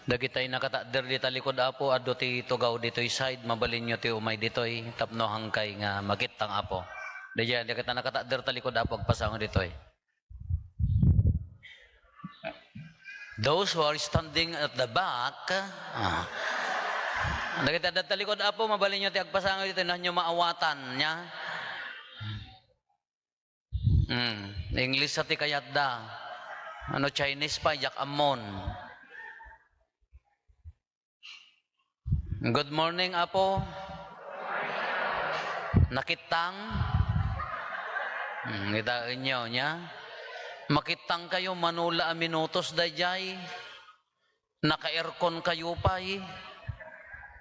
Dagitay nakatader di talikod apo adto ti tugaw ditoy side mabalin nyo ti umay ditoy tapno hangkay nga makitang apo. Diyan di kita nakatader talikod apo agpasang ditoy. Those who are standing at the back, dagita talikod apo mabalin nyo ti agpasang ditoy na nyo maawatan nya. English sa ti kayat da. Ano Chinese pa yak amon. Good morning, Apo. Nakitang? Kita inyo niya. Makitang kayo manula a minutos dayjay. Naka-aircon kayo pa eh.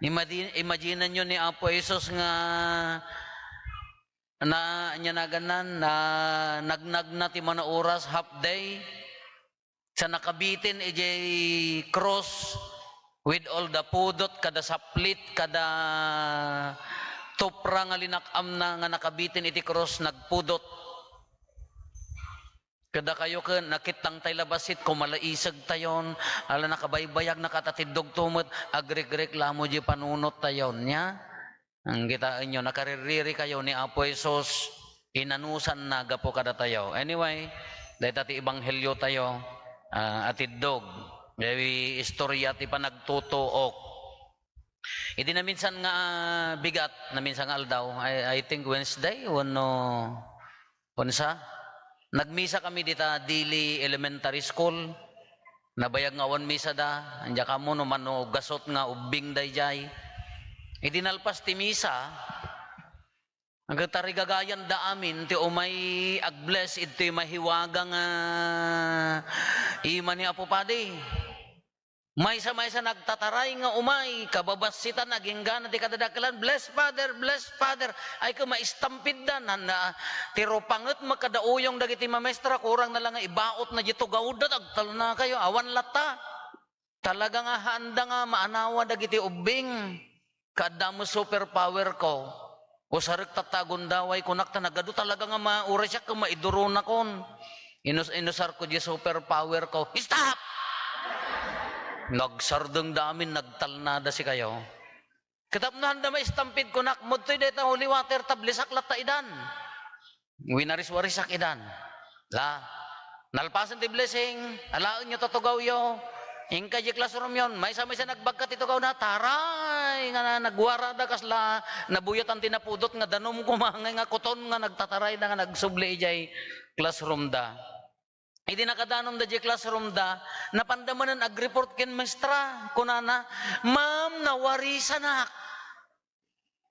Imagine nyo ni Apo Jesus nga na nyanaganan na nagnag na ti mana oras half day sa nakabitin ijay cross with all the pudot kada saplit kada tupra nga linakam na nga nakabitin iti cross nagpudot kada kayo ka nakitang tay labasit kumalaisag tayon ala nakabaybayag nakatatidog tumot agrek-grek lamo di panunot tayon nya ang kitaan nyo nakaririri kayo ni Apo Jesus inanusan na gapo kada tayo anyway dahil tati ibanghelyo tayo atidog Dewi istorya ti panagtutuok. Iti na minsan nga bigat, na minsan nga aldaw. I think Wednesday, unsa? Nagmisa kami dita Dili Elementary School. Nabayag nga wan misa da. Anja ka mo naman no gasot nga ubing dayjay. Iti nalpas ti misa. Ang tarigagayan da amin, ti umay agbless, iti mahiwagang ima ni Apo Padi. Maysa-maysa nagtataray nga umay, kababasitan, naging gana, di kadadakalan, bless Father, ay ka maistampid dan, na tiropangat makadauyong dagiti mamestra, kurang na lang nga ibaot na dito gaudat, agtal na kayo, awan lata. Talaga nga handa nga maanawa dagiti ubing, kada mo superpower ko, o sarik tatagundaway ko nakta nagado talaga nga maura siya kung maiduro na kon. Inusar ko di superpower ko, stop! Nagsardeng damin, nagtalnada si kayo. Katapnahan na may stampid ko nakmod to'y deta holy water tablisak lata idan. Winaris-warisak idan. La, nalpasan ti blessing, alaon nyo tatugaw yo. Ingka di classroom yon, may sa nagbagkat ito gaw na, taray, nga nagwara da kasla, nabuyot ang tinapudot, nga danom kumangay, nga kuton, nga nagtataray na, nga nagsubli jay classroom da. Hindi nakadanom da jay classroom da, napandamanan ag-report ken mestra, kunana, ma'am, nawarisan nak.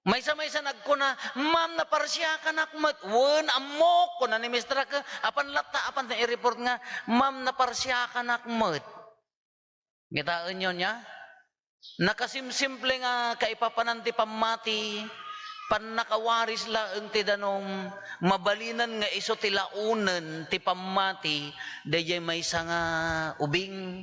Maysa-maysa nagkuna, ma'am, naparsya ka nakmat, wen, amok, kuna ni mestra ka, apan lata, apan na i-report nga, ma'am, naparsya ka nakmat. Gitaan nyo niya? Nakasimsimple nga kaipapananti pamati, panakawaris laeng ti danom, mabalinan nga iso ti launen ti pamati, dayay may nga ubing,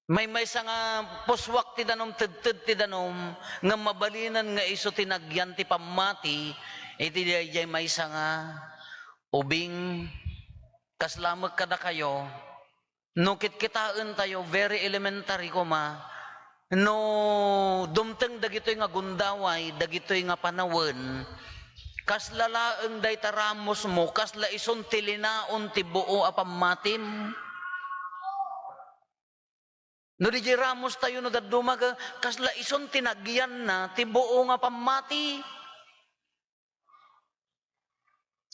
may nga puswak ti danom, ted ti danom, nga mabalinan nga iso ti nagyan ti pamati, iti dayay may nga ubing, kaslamag kada kayo, no kitkitaan tayo, very elementary ko ma, no dumteng dagitoy nga gundaway, dagitoy nga panawen, kaslalaeng day taramos mo, kasla ison tilinaon ti buo apamatim. No di ramos tayo no dadumaga, kasla ison tinagyan na ti buo nga pamati.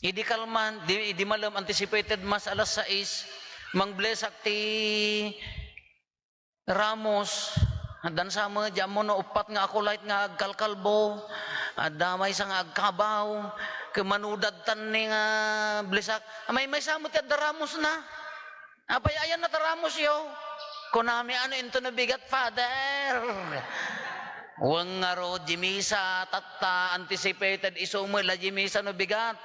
Idi kalman, di malam anticipated mas alas 6, mangblesak ti Ramos dan sama jamo no upat nga ako light nga agkalkalbo damay sa nga agkabaw kemanudad tan ni nga blesak may samot ti Ramos na apay ayan na Ramos yo kunami ano into na bigat Father wang nga ro jimisa tatta anticipated isumula jimisa no bigat.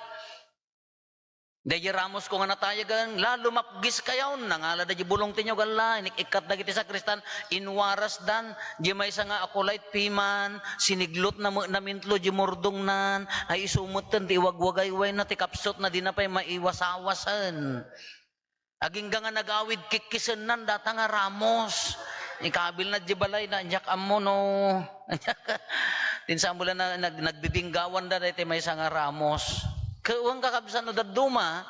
Daya Ramos ko nga natayagan, lalo mapgis kayaw, nangala da bulong tinyo gala, ikat na giti sa kristan, inwaras dan, di may isa nga ako light piman, siniglot na namintlo, di murdong nan, ay isumutan, di wagwagayway na, ti kapsot na di na pa'y maiwasawasan. Aging nga nagawid kikisan nan, data nga Ramos, ikabil na di balay na anyak amo no. Tinsa mo na nagbibinggawan da dahil may nga Ramos. Kawang kakabsan no daduma,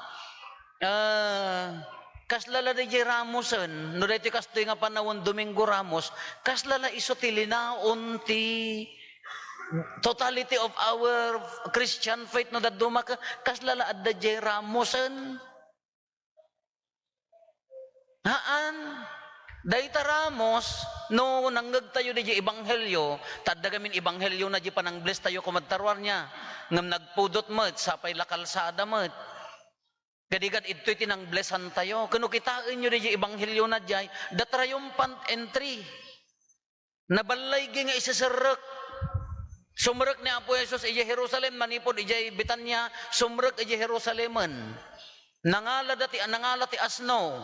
kaslala di Ramosen, no dahil kastoy nga panawon Domingo Ramos, kaslala isotilinaon ti totality of our Christian faith no daduma kaslala adda di Ramosen. Haan, dahita Ramos, no nanggag tayo di ebanghelyo, tadda gamin ebanghelyo na di panangbles tayo kumadtarwar niya, ngam nagpudot met, sapay lakalsada met. Kadigat ito'y tinangblesan tayo, kano kitain nyo di ebanghelyo na di, the triumphant entry, nabalay nga isasarak, sumrek ni Apo Jesus ija Jerusalem, manipod ija Bitanya, sumrek ija Jerusaleman, nangala ti asno,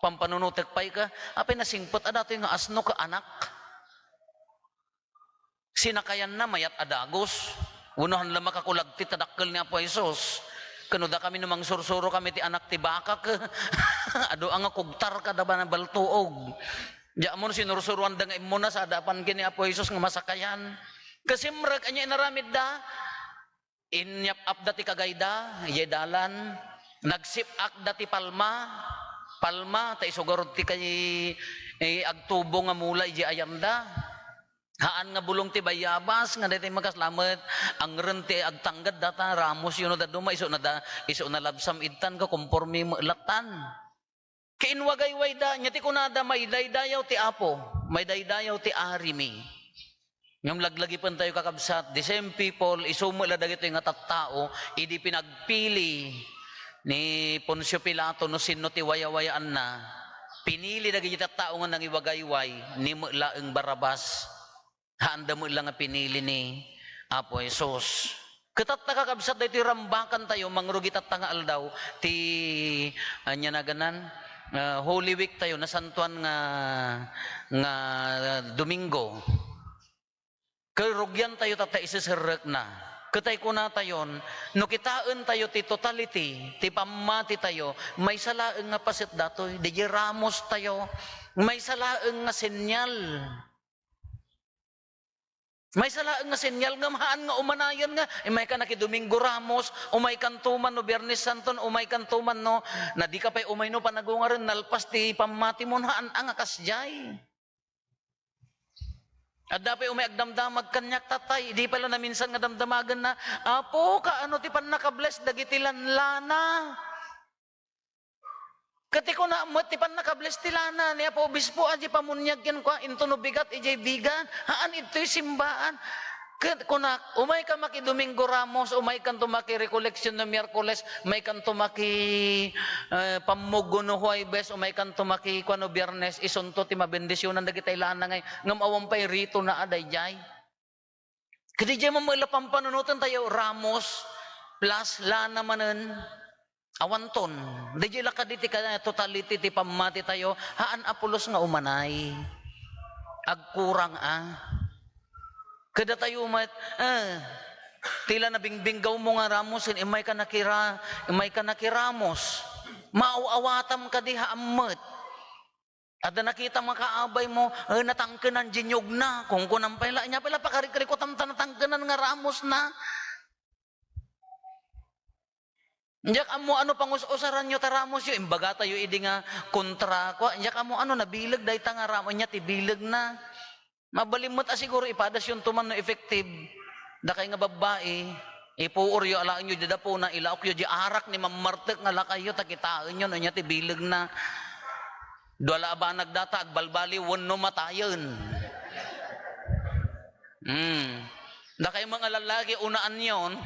pampanunutek pay ka, apay nasingpot adato yung asno ka anak. Sinakayan na mayat adagos. Unahan lang makakulagti tadakkel ni Apo Jesus. Kanuda kami namang sursuro kami ti anak ti baka ka. Ado ang kugtar ka daba na baltuog. Diya mo sinursuruan da nga imuna sa adapan kini Apo Jesus nga masakayan. Kasi mrag anya inaramid da. Inyap up dati kagayda, yedalan. Nagsip ak dati palma ta isugarod ti kay agtubo nga mula iji ayanda. Haan nga bulong ti bayabas nga dati magaslamet ang rente agtanggad data Ramos yun da duma iso na labsam idtan ka konforme latan. Kainwagayway da nya ti kunada may daydayaw ti Apo, may daydayaw ti Arimi. Ngam laglagi pan tayo kakabsat, the same people isumo la dagito nga tattao idi pinagpili ni Poncio Pilato no sino ti wayawayaan na pinili na gita tao nga nang iwagayway ni laeng Barabas handa mo lang nga pinili ni Apo Jesus. Katat nakakabsat da iti rambakan tayo mangrugi nga aldaw ti anya na ganan Holy Week tayo na santuan nga Domingo. Karugyan tayo tata isisirek na. Katay ko na tayon, no kitaan tayo ti totality, ti pamati tayo, may salaeng nga pasit datoy, di Ramos tayo, may salaeng nga senyal. May salaeng nga senyal nga maan nga umanayan nga, may ka na ki Domingo Ramos, umay kantuman no Biyernes Santon, umay kantuman no, na di ka pa'y umay no panagungaran, nalpas ti pamati mo na ang akasjay. At dapat umay agdamdamag kanyak tatay, di pala na minsan nga damdamagan na, Apo, kaano ti pan nakabless, dagitilan lana. Kati ko na, ti pan nakabless ti lana, ni Apo, Obispo, aji pamunyag yan ko, into no bigat, ijay bigan, haan ito'y simbaan. Kuna, umay ka maki Domingo Ramos, umay kan tumaki recollection no Miyerkules, umay kan tumaki pamugo no Huwebes, umay kan tumaki kuano Biyernes, isunto ti mabendisyonan dagitay lana ngay, ngam awang pay rito na aday jay. Kadi jay mamala pampanunutan tayo, Ramos, plus lana manen, awanton. Di jay lakaditi ka totality ti pamati tayo, haan Apolos nga umanay. Agkurang Kada tayo tila na bingbinggaw mo nga Ramos, imay ka nakiramos. Mauawatam ka di haamot. At nakita makaabay mo, natangkenan jinyog na. Kung kunang pala, niya pala pakarikirikotam natangkenan nga Ramos na. Ndiyak amo ano pang-usaran nyo ta Ramos yun, imbaga tayo idi nga kontra ko. Ndiyak amo ano nabilag, dahi ta nga Ramos niya, tibilag na. Mabalimot siguro ipadas yung tuman no effective. Dakay nga babae, ipuor yo alaan nyo dada po na ilaok yo di arak ni mamartek nga lakayo takitaan nyo no niya tibilag na. Dwala ba nagdata agbalbali wano matayon. Dakay mga lalaki unaan yon,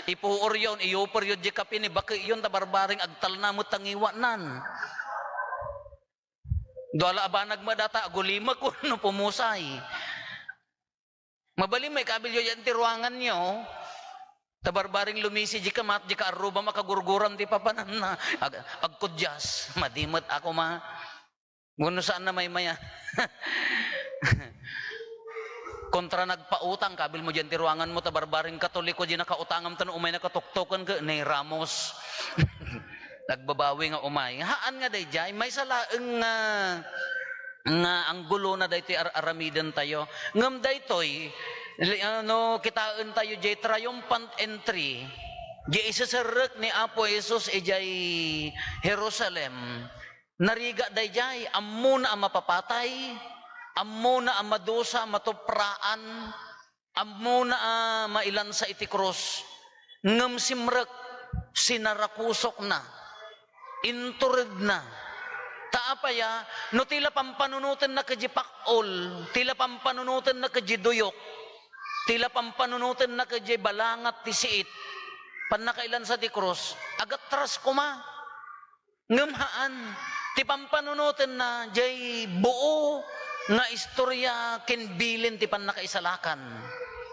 ipuor yon, iupor yo di kapi ni baki yon tabarbaring agtalnamot tangiwanan. Dwala ba nagmadata, agulima ko no pumusay. Mabalim may kabilyo yan ti ruangan nyo. Tabarbaring lumisi di ka mat, di ka aruba makagurguram di papanan na. Agkudyas, madimot ako Guno saan na may maya. Kontra nagpautang, kabil mo dyan ti ruangan mo, tabarbaring katoliko di nakautangam tanong umay nakatuktokan ka, ni Ramos. Nagbabawi nga umay. Haan nga day jay, may salaeng nga ang gulo na daytoy aramiden tayo. Ngam daytoy kitaan tayo jay triumphant entry. Jay isaserek ni Apo Jesus ijay Jerusalem. Nariga dayjay ammo na ang mapapatay, ammo na ang madusa matupraan, ammo na mailan sa iti krus. Ngam simrek sinarakusok na, intured na. Taapaya, no tila pampanunutan na kajipakol, tila pampanunutan na kajiduyok, tila pampanunutan na kajibalangat ti siit, panakailan sa ti krus, agat tras kuma, ngamhaan, ti pampanunutan na jay buo nga istorya kinbilin ti panakaisalakan.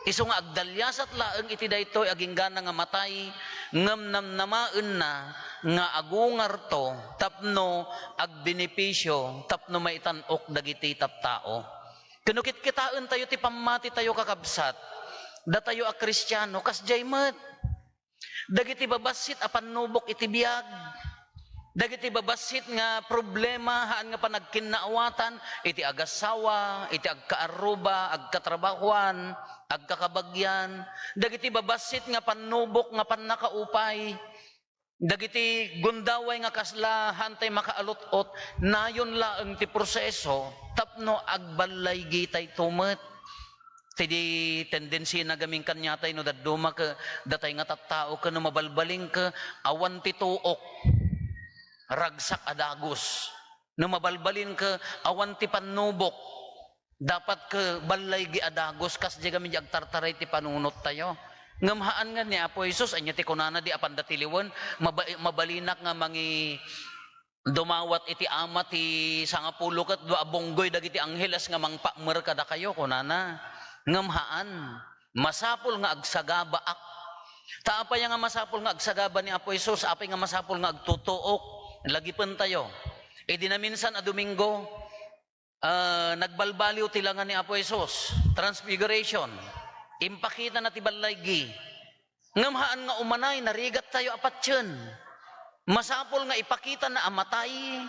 Iso nga agdalyasat laeng iti daytoy aging gana nga matay, ngam namnamaen na nga agungar to tapno agbenepisyo tapno maitanok dagiti tattao. Kunukit kitaan tayo ti pamati tayo kakabsat, datayo a Kristiyano kas jay met. Dagiti babasit a panubok iti biag. Dagiti babasit nga problema haan nga panagkinaawatan iti agasawa, iti agkaaruba, agkatrabahuan, agkakabagyan. Dagiti babasit nga panubok nga pannakaupay. Dagiti gundaway nga kasla hantay makaalutot nayon laeng ti proseso tapno agbalay gitay tumet. Ti tendency na gaming kanyatay no dadduma ka datay nga tattao ka no mabalbaling ka awan ti tuok. Ragsak adagos. No mabalbalin ka awan ti panubok. Dapat ka balay gi adagos kas di kami agtartaray ti panunot tayo. Ngamhaan nga ni Apo Jesus anya ti kunana di apan datiliwen mabalinak nga mangi dumawat iti ama ti sangapulo ket dua bonggoy dagiti angheles nga mangpakmer kada kayo kunana. Ngamhaan masapul nga agsagabaak. Taapay nga masapul nga agsagaba ni Apo Jesus, apay nga masapul nga agtutuok. Lagi pen tayo. E di na minsan a Domingo nagbalbaliw tilangan ni Apo Jesus, Transfiguration. Impakita na ti balaygi. Ngamhaan nga umanay, narigat tayo apat yun. Masapol nga ipakita na amatay.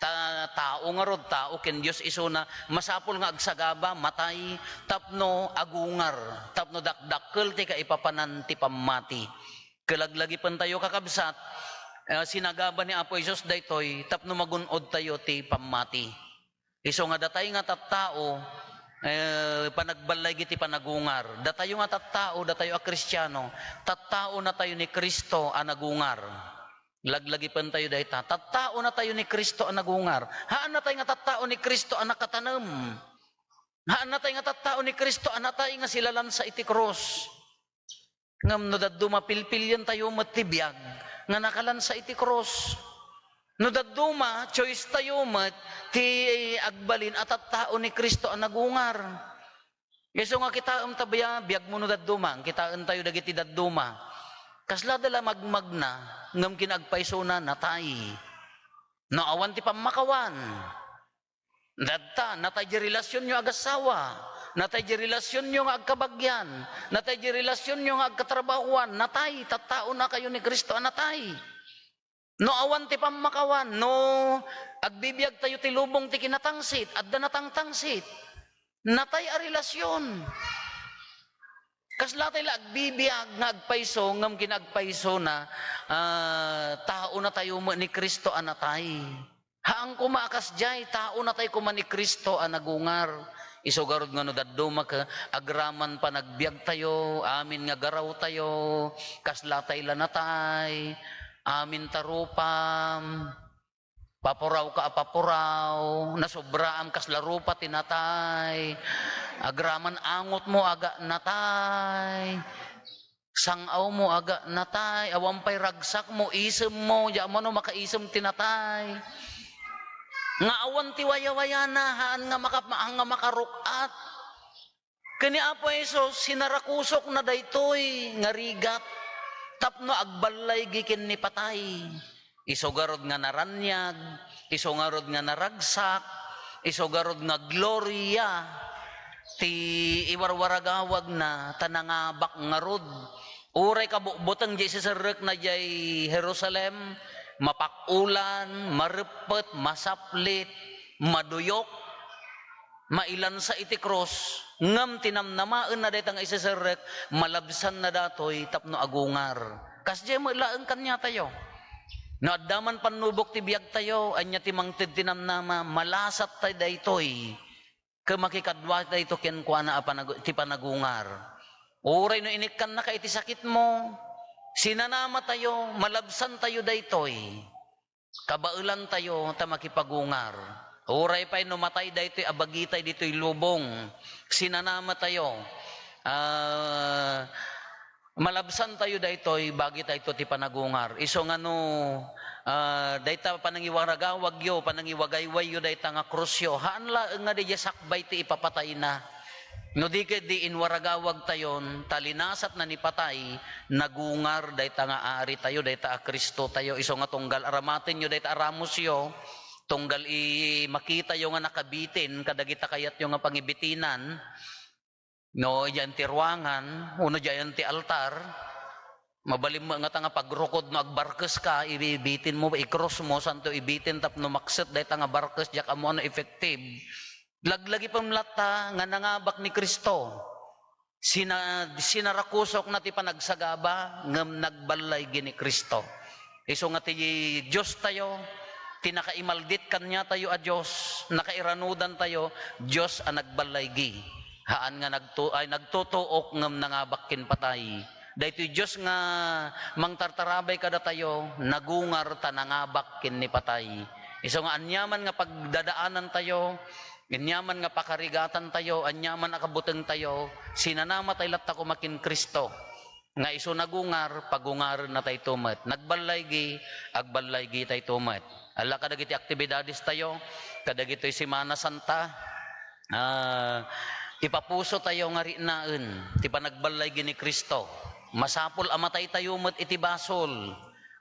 Tao nga rod, tao ken Diyos iso na masapol nga agsagaba, matay, tapno agungar, tapno dakdakkel ti kaipapanan ti pamati. Kalaglagi pan tayo kakabsat, sinagaba ni Apo Jesus daytoy, tapno magunod tayo ti pamati. Iso nga datay nga tattao, panagbalay giti panagungar. Datayo nga tattao, datayo a Kristiyano, tattao na tayo ni Kristo a nagungar. Laglagi pan tayo dayta, tattao na tayo ni Kristo a nagungar. Haan na tayo nga tattao ni Kristo a nakatanem. Haan na tayo nga tattao ni Kristo a natay nga silalan sa iti krus. Ngam no dadduma pilpilyan tayo matibiyag nga nakalan sa iti krus. No dadduma, choice tayo mat, ti agbalin at tattao ni Kristo ang nagungar. Yeso nga kita tabaya, biyag mo no dadduma, kita tayo dagiti dadduma. Kasla dala magmagna, ngam kinagpaiso na natay. No awan ti pamakawan. Dadta, natay di relasyon nyo agasawa, natay di relasyon nyo agkabagyan, natay di relasyon nyo agkatrabahuan, natay, tattao na kayo ni Kristo ang natay. No awan ti pamakawan, no agbibiyag tayo ti lubong ti kinatangsit, adda natangtangsit. Natay a relasyon. Kasla tayo agbibiyag nga agpaiso, ngam kinagpaiso na tao na tayo ni Kristo a natay. Haang kumakas jay, tao na tayo kuma ni Kristo a nagungar. Isugarod nga no dadduma ka, agraman pa nagbiag tayo, amin nga garaw tayo, kasla tayo lanatay, amin tarupam, papuraw ka apapuraw, nasobraam kaslarupa tinatay, agraman angot mo aga natay, sangaw mo aga natay, awampay ragsak mo, isem mo, diyan mo no makaisem tinatay. Nga awan ti waya-waya na, haan nga makarukat. Kani Apo Jesus, sinarakusok na daytoy, nga rigat, tapno agbalay gikin ni patay. Isogarod nga naranyag, isogarod nga naragsak, isogarod nga gloria, ti iwarwaragawag na tanangabak nga rod. Uray kabukbutang di sisarek na jay Jerusalem, mapakulan, marepet, masaplit, maduyok, mailan sa iti cross, ngam tinamnamaan na dayta nga isaserek, malabsan na datoy tapno agungar. Kasjay mo ilaang kanya tayo. No addaman panubok ti biag tayo, anya ti mangted tinamnama, malasat tayo daytoy. Kemakikadwa dayto ken kuana ti panagungar. Uray no inikkan na ka iti sakit mo, sinanama tayo, malabsan tayo daytoy. Kabailan tayo ta makipagungar. Uray pa'y numatay daytoy abagitay dito'y lubong. Sinanama tayo. Malabsan tayo daytoy bagi tayo ti panagungar. Iso nga no, dayta panangiwaragawag yo, panangiwagayway yo dayta nga krusyo. Haan la nga di sakbay ti ipapatay na. No di di inwaragawag tayon, talinasat na ni patay, nagungar dayta nga ari tayo, dayta a Kristo tayo. Iso nga tunggal aramatin yo, dayta aramos yo. Tunggal makita yung nga nakabitin, kadagita kayat yung nga pangibitinan, no, yan ti ruangan, uno dyan ti altar, mabalim mo nga nga pagrukod no agbarkes ka, ibibitin mo, i-cross mo, santo ibitin tap no makset, dahil nga barkes, diyak amo ano effective. Laglagi pang lata, nga nangabak ni Kristo, sinarakusok na ti panagsagaba, ngam nagbalay gini Kristo. Iso nga ti Diyos tayo, tinakaimaldit kanya tayo a Diyos, nakairanudan tayo, Diyos ang nagbalaygi. Haan nga nagtutuok ngam nangabakin patay. Dahito Diyos nga mangtartarabay kada tayo, nagungar ta nangabakin ni patay. Iso nga anyaman nga pagdadaanan tayo, anyaman nga pakarigatan tayo, anyaman nakabuteng tayo, sinanama tayo latta kumakin Kristo. Nga iso nagungar, pagungar na tayo tumet. Nagbalaygi, agbalaygi tayo tumet. Ala kadagiti aktibidades tayo, kadagito'y Semana Santa, ipapuso tayo nga rinaan, ti panagbalay gini Kristo. Masapol amatay tayo mat iti basol,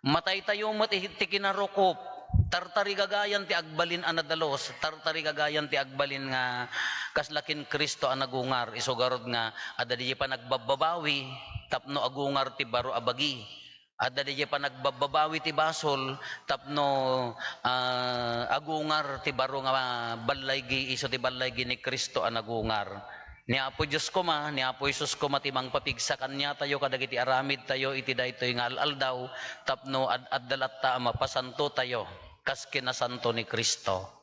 matay tayo mat iti kinarukop, tartarigagayan ti agbalin anadalos, tartarigagayan ti agbalin nga kaslakin Kristo anagungar, isugarod nga, adadi pa nagbababawi, tapno agungar ti baro abagi. At dadi pa nagbabawi ti basol, tapno agungar ti baro nga balaygi, iso ti balaygi ni Kristo ang agungar. Ni Apo Diyos ko ni Apo Isus ko timang papigsa kanya tayo, kadagiti aramid tayo, iti daytoy nga aldaw, tapno ad-dalat ta mapasanto tayo, kas kinasanto ni Kristo.